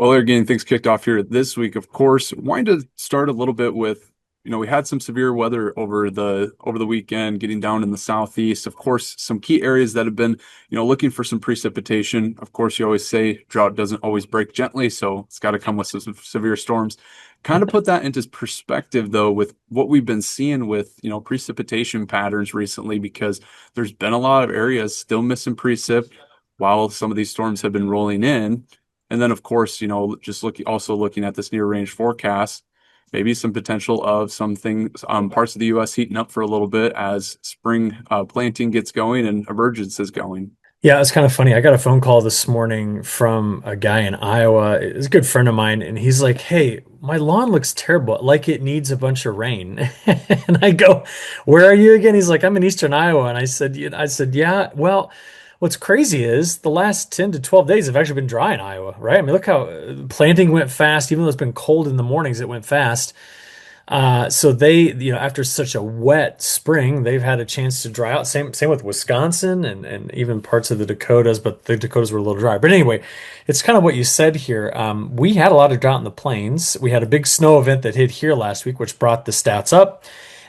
Well, they're getting things kicked off here this week. Of course, wanting to start a little bit with, we had some severe weather over the weekend, getting down in the southeast. Of course, some key areas that have been, looking for some precipitation. Of course, you always say drought doesn't always break gently, so it's got to come with some severe storms. Kind of put that into perspective, though, with what we've been seeing with, precipitation patterns recently, because there's been a lot of areas still missing precip while some of these storms have been rolling in. And then, of course, just looking at this near range forecast, maybe some potential of some things, parts of the U.S. heating up for a little bit as spring planting gets going and emergence is going. Yeah, it's kind of funny. I got a phone call this morning from a guy in Iowa. It's a good friend of mine, and he's like, "Hey, my lawn looks terrible, like it needs a bunch of rain." And I go, "Where are you again?" He's like, "I'm in eastern Iowa." And I said, "Yeah, well, what's crazy is the last 10 to 12 days have actually been dry in Iowa, right? I mean, look how planting went fast, even though it's been cold in the mornings, it went fast. So after such a wet spring, they've had a chance to dry out. Same with Wisconsin and even parts of the Dakotas, but the Dakotas were a little dry. But anyway, it's kind of what you said here. We had a lot of drought in the plains. We had a big snow event that hit here last week, which brought the stats up.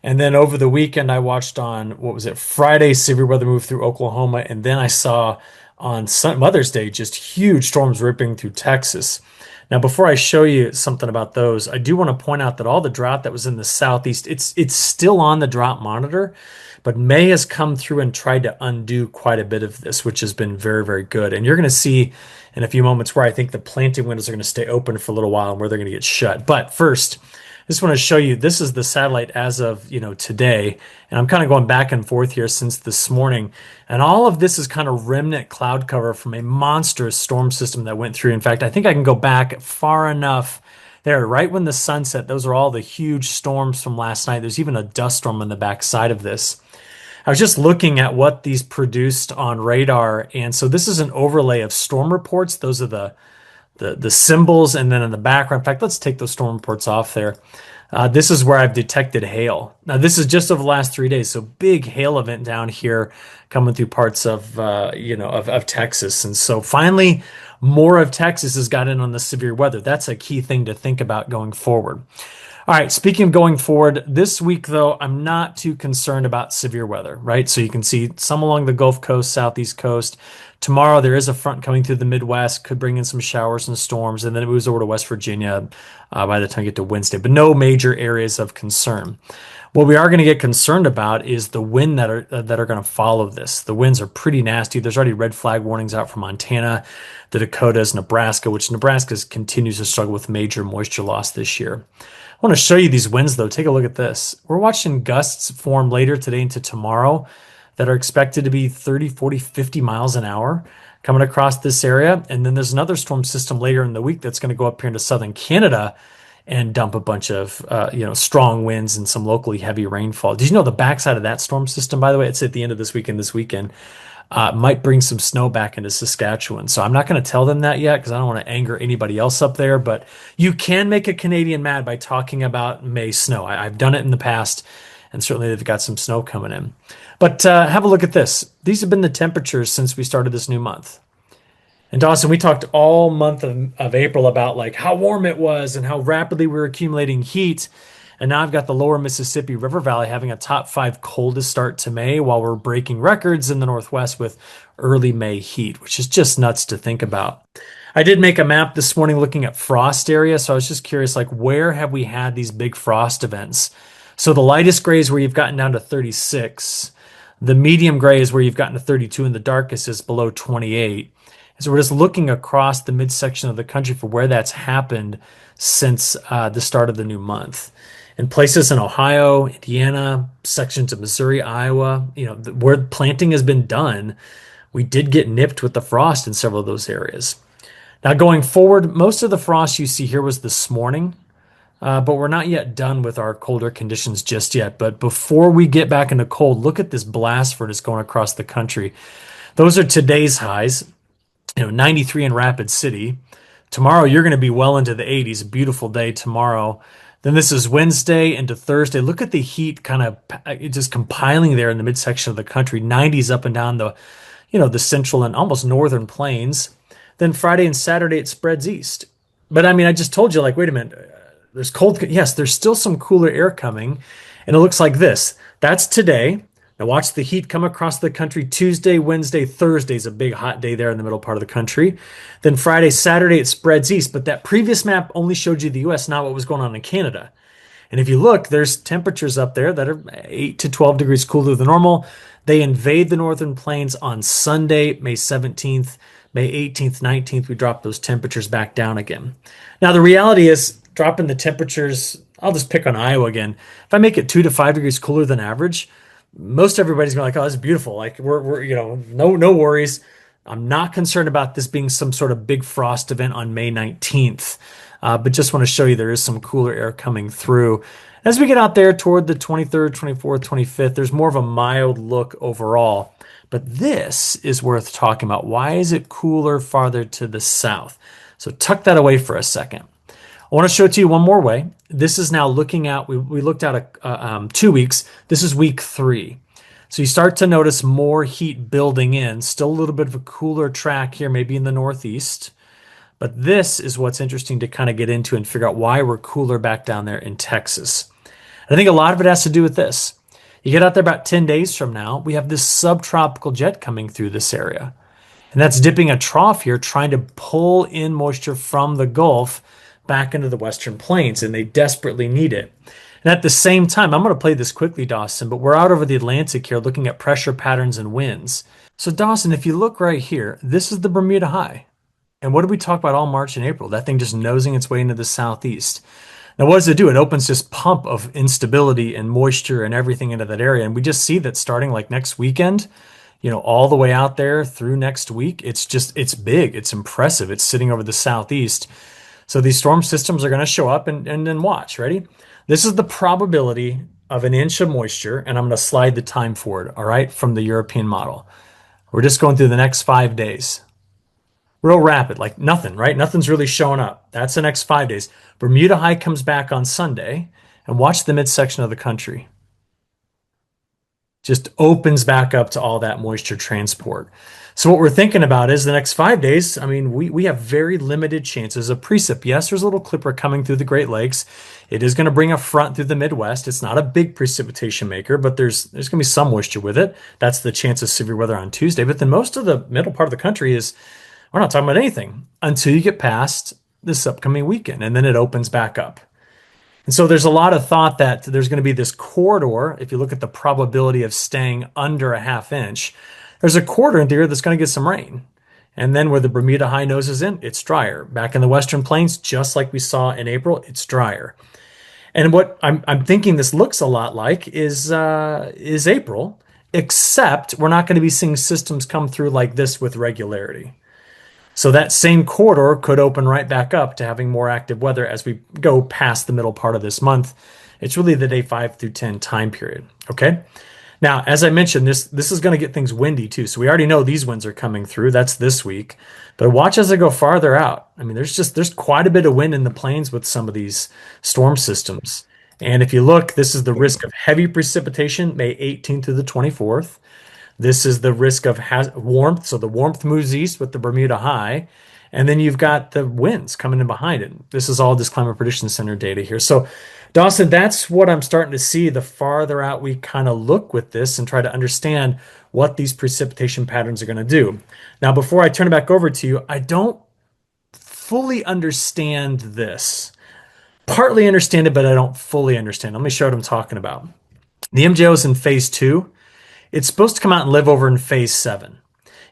And then over the weekend, I watched on, what was it, Friday, severe weather moved through Oklahoma. And then I saw on Mother's Day just huge storms ripping through Texas. Now, before I show you something about those, I do want to point out that all the drought that was in the southeast, it's still on the drought monitor, but May has come through and tried to undo quite a bit of this, which has been very, very good. And you're going to see in a few moments where I think the planting windows are going to stay open for a little while and where they're going to get shut. But first, I just want to show you, this is the satellite as of, today. And I'm kind of going back and forth here since this morning. And all of this is kind of remnant cloud cover from a monstrous storm system that went through. In fact, I think I can go back far enough there, right when the sun set. Those are all the huge storms from last night. There's even a dust storm on the backside of this. I was just looking at what these produced on radar. And so this is an overlay of storm reports. Those are the symbols, and then in the background, in fact, let's take those storm reports off there. This is where I've detected hail. Now, this is just over the last 3 days, so big hail event down here coming through parts of Texas. And so finally, more of Texas has got in on the severe weather. That's a key thing to think about going forward. All right, speaking of going forward, this week, though, I'm not too concerned about severe weather, right? So you can see some along the Gulf Coast, Southeast Coast. Tomorrow, there is a front coming through the Midwest, could bring in some showers and storms, and then it moves over to West Virginia by the time you get to Wednesday, but no major areas of concern. What we are going to get concerned about is the wind that are going to follow this. The winds are pretty nasty. There's already red flag warnings out for Montana, the Dakotas, Nebraska, which Nebraska continues to struggle with major moisture loss this year. I want to show you these winds, though. Take a look at this. We're watching gusts form later today into tomorrow that are expected to be 30, 40, 50 miles an hour coming across this area. And then there's another storm system later in the week that's going to go up here into southern Canada and dump a bunch of strong winds and some locally heavy rainfall. Did you know the backside of that storm system, by the way, it's at the end of this weekend, might bring some snow back into Saskatchewan. So I'm not going to tell them that yet because I don't want to anger anybody else up there. But you can make a Canadian mad by talking about May snow. I've done it in the past, and certainly they've got some snow coming in. But have a look at this. These have been the temperatures since we started this new month. And Dawson, we talked all month of April about like how warm it was and how rapidly we were accumulating heat. And now I've got the lower Mississippi River Valley having a top 5 coldest start to May while we're breaking records in the Northwest with early May heat, which is just nuts to think about. I did make a map this morning looking at frost area. So I was just curious, like, where have we had these big frost events? So the lightest gray is where you've gotten down to 36. The medium gray is where you've gotten to 32, and the darkest is below 28. And so we're just looking across the midsection of the country for where that's happened since the start of the new month. In places in Ohio, Indiana, sections of Missouri, Iowa, where planting has been done, we did get nipped with the frost in several of those areas. Now, going forward, most of the frost you see here was this morning, but we're not yet done with our colder conditions just yet. But before we get back into cold, look at this blast furnace going across the country. Those are today's highs, 93 in Rapid City. Tomorrow, you're going to be well into the 80s, a beautiful day tomorrow. Then this is Wednesday into Thursday. Look at the heat kind of just compiling there in the midsection of the country. 90s up and down the central and almost northern plains. Then Friday and Saturday, it spreads east. But I mean, I just told you, like, wait a minute. There's cold. Yes, there's still some cooler air coming, and it looks like this. That's today. Now watch the heat come across the country. Tuesday, Wednesday, Thursday is a big hot day there in the middle part of the country. Then Friday, Saturday, it spreads east. But that previous map only showed you the US, not what was going on in Canada. And if you look, there's temperatures up there that are 8 to 12 degrees cooler than normal. They invade the northern plains on Sunday, May 17th. May 18th, 19th, we drop those temperatures back down again. Now, the reality is dropping the temperatures, I'll just pick on Iowa again. If I make it 2 to 5 degrees cooler than average, most everybody's going to like, oh, that's beautiful. Like we're no worries. I'm not concerned about this being some sort of big frost event on May 19th. But just want to show you there is some cooler air coming through. As we get out there toward the 23rd, 24th, 25th, there's more of a mild look overall. But this is worth talking about. Why is it cooler farther to the south? So tuck that away for a second. I want to show it to you one more way. This is now looking at, we looked at 2 weeks. This is week 3. So you start to notice more heat building in. Still a little bit of a cooler track here, maybe in the northeast. But this is what's interesting to kind of get into and figure out why we're cooler back down there in Texas. I think a lot of it has to do with this. You get out there about 10 days from now, we have this subtropical jet coming through this area. And that's dipping a trough here, trying to pull in moisture from the Gulf back into the Western Plains, and they desperately need it. And at the same time, I'm going to play this quickly, Dawson, but we're out over the Atlantic here looking at pressure patterns and winds. So Dawson, if you look right here, this is the Bermuda High. And what did we talk about all March and April? That thing just nosing its way into the southeast. Now, what does it do? It opens this pump of instability and moisture and everything into that area. And we just see that starting like next weekend, all the way out there through next week, it's big, it's impressive. It's sitting over the southeast. So these storm systems are going to show up and then watch. Ready? This is the probability of an inch of moisture, and I'm going to slide the time forward, all right, from the European model. We're just going through the next 5 days. Real rapid, like nothing, right? Nothing's really showing up. That's the next 5 days. Bermuda High comes back on Sunday, and watch the midsection of the country. Just opens back up to all that moisture transport. So what we're thinking about is the next 5 days, I mean, we have very limited chances of precip. Yes, there's a little clipper coming through the Great Lakes. It is going to bring a front through the Midwest. It's not a big precipitation maker, but there's going to be some moisture with it. That's the chance of severe weather on Tuesday. But then most of the middle part of the country is, we're not talking about anything until you get past this upcoming weekend, and then it opens back up. And so there's a lot of thought that there's going to be this corridor. If you look at the probability of staying under a half inch, there's a corridor in there that's going to get some rain. And then where the Bermuda High noses in, it's drier. Back in the Western Plains, just like we saw in April, it's drier. And what I'm thinking this looks a lot like is April, except we're not going to be seeing systems come through like this with regularity. So that same corridor could open right back up to having more active weather as we go past the middle part of this month. It's really the day 5 through 10 time period. Okay. Now, as I mentioned, this is going to get things windy too. So we already know these winds are coming through. That's this week. But watch as I go farther out. I mean, there's quite a bit of wind in the plains with some of these storm systems. And if you look, this is the risk of heavy precipitation, May 18th to the 24th. This is the risk of warmth. So the warmth moves east with the Bermuda High. And then you've got the winds coming in behind it. This is all just Climate Prediction Center data here. So Dawson, that's what I'm starting to see the farther out we kind of look with this and try to understand what these precipitation patterns are going to do. Now, before I turn it back over to you, I don't fully understand this. Partly understand it, but I don't fully understand. Let me show what I'm talking about. The MJO is in phase 2. It's supposed to come out and live over in phase 7.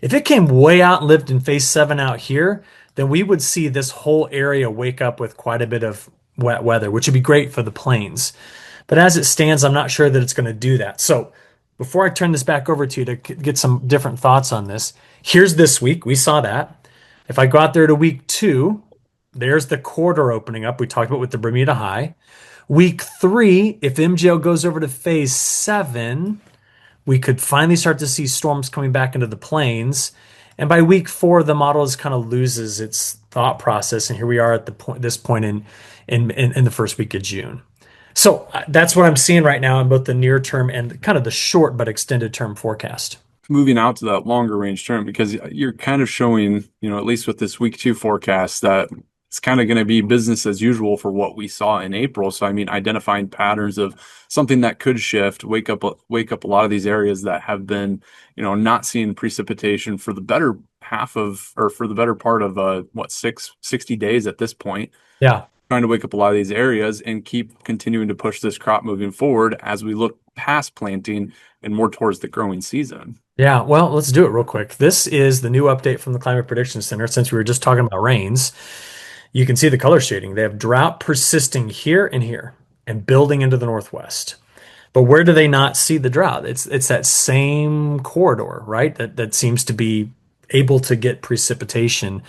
If it came way out and lived in phase 7 out here, then we would see this whole area wake up with quite a bit of wet weather, which would be great for the plains. But as it stands, I'm not sure that it's going to do that. So before I turn this back over to you to get some different thoughts on this, here's this week. We saw that. If I go out there to week 2, there's the corridor opening up we talked about with the Bermuda High. Week 3, if MJO goes over to phase 7, we could finally start to see storms coming back into the plains. And by week 4, the model just kind of loses its thought process. And here we are at this point in the first week of June. So that's what I'm seeing right now in both the near term and kind of the short but extended term forecast. Moving out to that longer range term, because you're kind of showing, at least with this week 2 forecast, that it's kind of going to be business as usual for what we saw in April. So I mean, identifying patterns of something that could shift, wake up a lot of these areas that have been, not seeing precipitation for the better half of, or for the better part of what, 60 days at this point. Yeah. Trying to wake up a lot of these areas and keep continuing to push this crop moving forward as we look past planting and more towards the growing season. Yeah, well, let's do it real quick. This is the new update from the Climate Prediction Center. Since we were just talking about rains, you can see the color shading. They have drought persisting here and here and building into the northwest. But where do they not see the drought? It's that same corridor, right? That seems to be able to get precipitation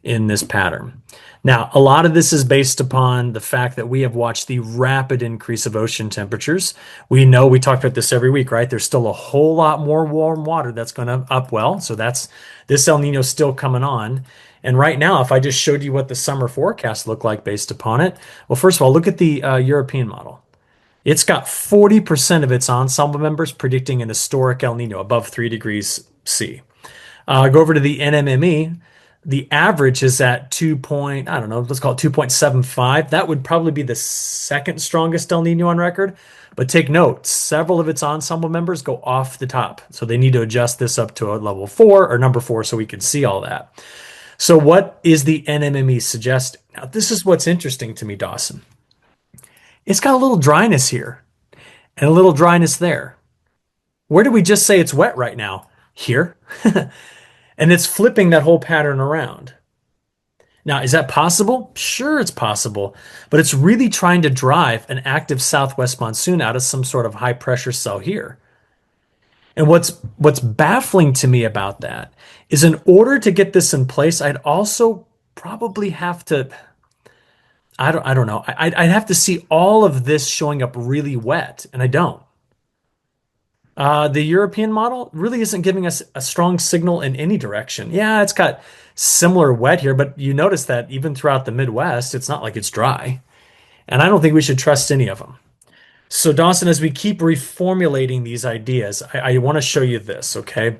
in this pattern. Now, a lot of this is based upon the fact that we have watched the rapid increase of ocean temperatures. We know we talk about this every week, right? There's still a whole lot more warm water that's going to upwell. So that's this El Nino still coming on. And right now, if I just showed you what the summer forecast looked like based upon it, well, first of all, look at the European model. It's got 40% of its ensemble members predicting an historic El Nino above 3 degrees C. Go over to the NMME. The average is at 2 point, I don't know, let's call it 2.75. That would probably be the second strongest El Nino on record. But take note, several of its ensemble members go off the top. So they need to adjust this up to a level 4 or number 4 so we can see all that. So what is the NMME suggesting? Now, this is what's interesting to me, Dawson. It's got a little dryness here and a little dryness there. Where do we just say it's wet right now? Here. And it's flipping that whole pattern around. Now, is that possible? Sure, it's possible, but it's really trying to drive an active southwest monsoon out of some sort of high pressure cell here. And what's baffling to me about that is in order to get this in place, I'd also probably have to, I don't know. I'd have to see all of this showing up really wet, and I don't. The European model really isn't giving us a strong signal in any direction. Yeah, it's got similar wet here, but you notice that even throughout the Midwest, it's not like it's dry. And I don't think we should trust any of them. So, Dawson, as we keep reformulating these ideas, I want to show you this, okay?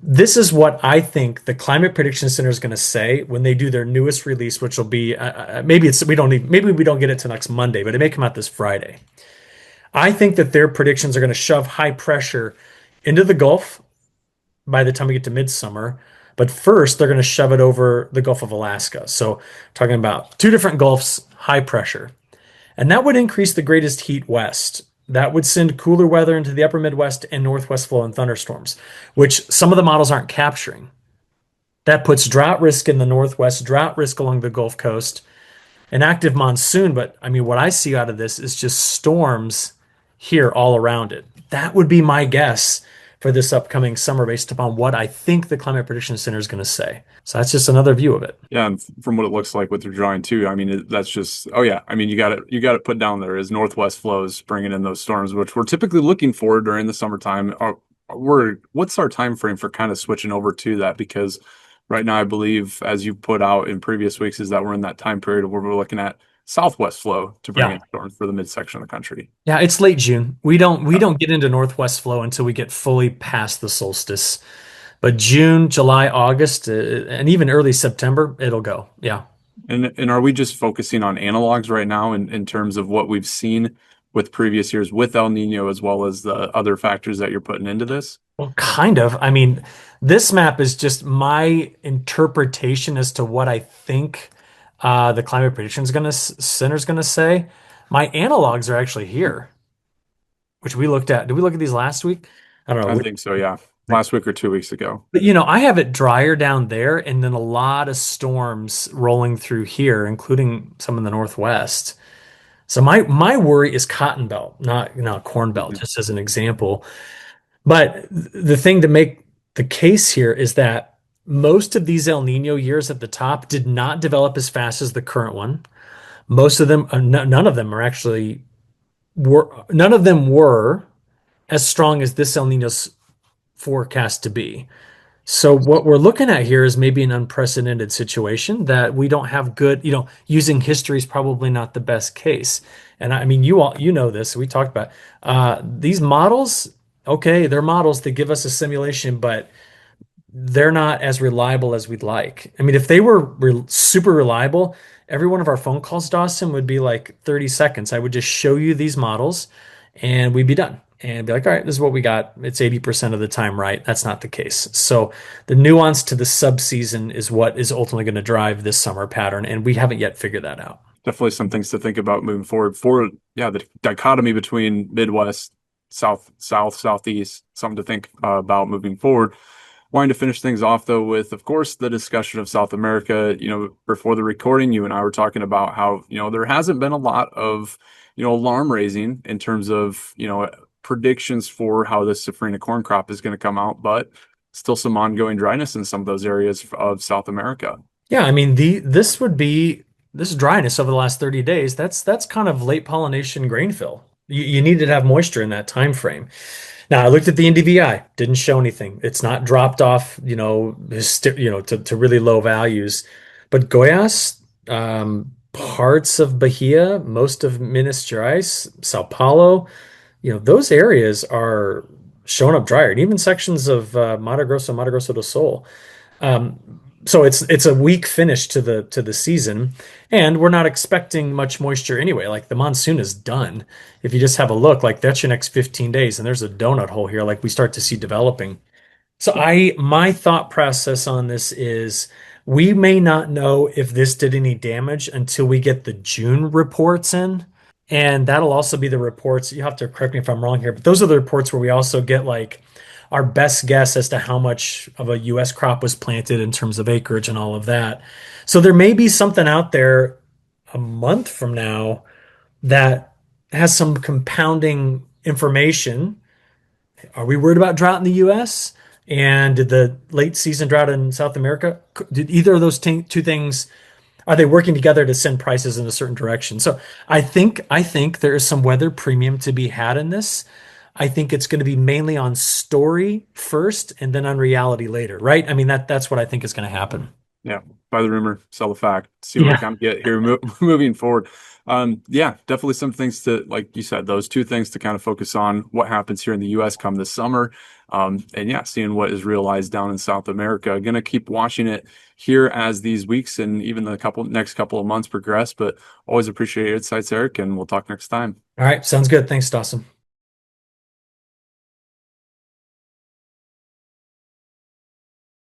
This is what I think the Climate Prediction Center is going to say when they do their newest release, which will be maybe we don't get it till next Monday, but it may come out this Friday. I think that their predictions are going to shove high pressure into the Gulf by the time we get to midsummer. But first, they're going to shove it over the Gulf of Alaska. So, talking about two different Gulfs, high pressure. And that would increase the greatest heat west. That would send cooler weather into the upper Midwest and Northwest flow and thunderstorms, which some of the models aren't capturing. That puts drought risk in the Northwest, drought risk along the Gulf Coast, an active monsoon. But I mean, what I see out of this is just storms here all around it. That would be my guess for this upcoming summer based upon what I think the Climate Prediction Center is going to say. So that's just another view of it. Yeah, and from what it looks like with your drawing too, I mean that's just I mean you got it put down there as northwest flows bringing in those storms, which we're typically looking for during the summertime. What's our time frame for kind of switching over to that? Because right now I believe, as you put out in previous weeks, is that we're in that time period where we're looking at southwest flow to bring in storms for the midsection of the country. Yeah, it's late June. We don't get into northwest flow until we get fully past the solstice. But June, July, August, and even early September, it'll go. Yeah. And are we just focusing on analogs right now in terms of what we've seen with previous years with El Nino as well as the other factors that you're putting into this? Well, kind of. I mean, this map is just my interpretation as to what I think the Climate Prediction Center is going to say. My analogs are actually here, which we looked at. Did we look at these last week? I don't know. I think so, yeah. Last week or 2 weeks ago. But I have it drier down there and then a lot of storms rolling through here, including some in the Northwest. So my worry is cotton belt, not corn belt, just as an example. But the thing to make the case here is that most of these El Nino years at the top did not develop as fast as the current one. Most of them, none of them were as strong as this El Nino's forecast to be. So what we're looking at here is maybe an unprecedented situation that we don't have good, using history is probably not the best case. And I mean, you know this, we talked about these models. Okay, they're models that give us a simulation, but they're not as reliable as we'd like. I mean, if they were super reliable, every one of our phone calls, Dawson, would be like 30 seconds. I would just show you these models and we'd be done. And be like, all right, this is what we got. It's 80% of the time right. That's not the case. So the nuance to the subseason is what is ultimately going to drive this summer pattern. And we haven't yet figured that out. Definitely some things to think about moving forward. For yeah, the dichotomy between Midwest, Southeast, something to think about moving forward. Wanting to finish things off though with, of course, the discussion of South America. Before the recording, you and I were talking about how there hasn't been a lot of alarm raising in terms of predictions for how this safrinha corn crop is going to come out, but still some ongoing dryness in some of those areas of South America. Yeah, I mean this would be this dryness over the last 30 days. That's kind of late pollination grain fill. You needed to have moisture in that time frame. Now I looked at the NDVI, didn't show anything. It's not dropped off, to really low values. But Goiás, parts of Bahia, most of Minas Gerais, Sao Paulo, those areas are showing up drier, and even sections of Mato Grosso do Sul. So it's a weak finish to the season, and we're not expecting much moisture anyway. Like the monsoon is done. If you just have a look, like that's your next 15 days, and there's a donut hole here, like we start to see developing. So my thought process on this is we may not know if this did any damage until we get the June reports in. And that'll also be the reports. You have to correct me if I'm wrong here, but those are the reports where we also get like our best guess as to how much of a US crop was planted in terms of acreage and all of that. So there may be something out there a month from now that has some compounding information. Are we worried about drought in the US? And did the late season drought in South America, did either of those two things, are they working together to send prices in a certain direction? So I think there is some weather premium to be had in this. I think it's going to be mainly on story first and then on reality later, right? I mean that's what I think is going to happen. Yeah, buy the rumor, sell the fact. See what we Yeah. kind of get here moving forward. Yeah, definitely some things to, like you said, those two things to kind of focus on what happens here in the U.S. come this summer. And yeah, seeing what is realized down in South America. Going to keep watching it here as these weeks and even the next couple of months progress. But always appreciate your insights, Eric, and we'll talk next time. All right, sounds good. Thanks, Dawson.